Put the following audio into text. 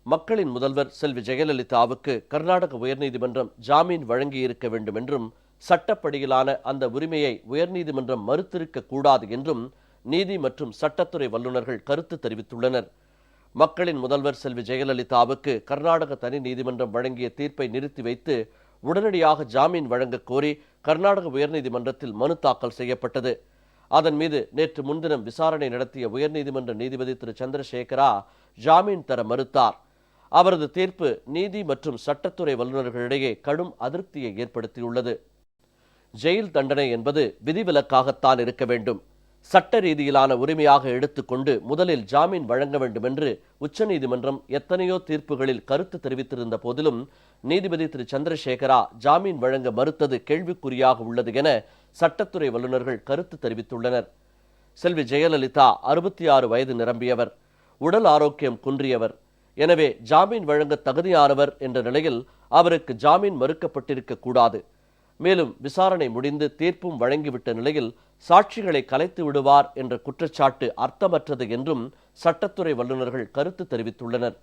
மக்களின் முதல்வர் செல்வி ஜெயலலிதாவுக்கு கர்நாடக உயர்நீதிமன்றம் ஜாமீன் வழங்கியிருக்க வேண்டும் என்றும் சட்டப்படியிலான அந்த உரிமையை உயர்நீதிமன்றம் மறுத்திருக்க கூடாது என்றும் நீதி மற்றும் சட்டத்துறை வல்லுநர்கள் கருத்து தெரிவித்துள்ளனர். மக்களின் முதல்வர் செல்வி ஜெயலலிதாவுக்கு கர்நாடக தனி நீதிமன்றம் வழங்கிய தீர்ப்பை நிறுத்தி வைத்து உடனடியாக ஜாமீன் வழங்க கோரி கர்நாடக உயர்நீதிமன்றத்தில் மனு தாக்கல் செய்யப்பட்டது. அதன் மீது நேற்று முன்தினம் விசாரணை நடத்திய உயர்நீதிமன்ற நீதிபதி திரு சந்திரசேகரா ஜாமீன் தர மறுத்தார். அவரது தீர்ப்பு நீதி மற்றும் சட்டத்துறை வல்லுநர்களிடையே கடும் அதிருப்தியை ஏற்படுத்தியுள்ளது. ஜெயில் தண்டனை என்பது விதிவிலக்காகத்தான் இருக்க வேண்டும். சட்ட ரீதியிலான உரிமையாக எடுத்துக்கொண்டு முதலில் ஜாமீன் வழங்க வேண்டும் என்று உச்சநீதிமன்றம் எத்தனையோ தீர்ப்புகளில் கருத்து தெரிவித்திருந்த போதிலும் நீதிபதி திரு சந்திரசேகரா ஜாமீன் வழங்க மறுத்தது கேள்விக்குறியாக உள்ளது என சட்டத்துறை வல்லுநர்கள் கருத்து தெரிவித்துள்ளனர். செல்வி ஜெயலலிதா 66 வயது நிரம்பியவர், உடல் ஆரோக்கியம் குன்றியவர். எனவே ஜாமீன் வழங்க தகுதியானவர் என்ற நிலையில் அவருக்கு ஜாமீன் மறுக்கப்பட்டிருக்க கூடாது. மேலும் விசாரணை முடிந்து தீர்ப்பும் வழங்கிவிட்ட நிலையில் சாட்சிகளை கலைத்து விடுவார் என்ற குற்றச்சாட்டு அர்த்தமற்றது என்றும் சட்டத்துறை வல்லுநர்கள் கருத்து தெரிவித்துள்ளனர்.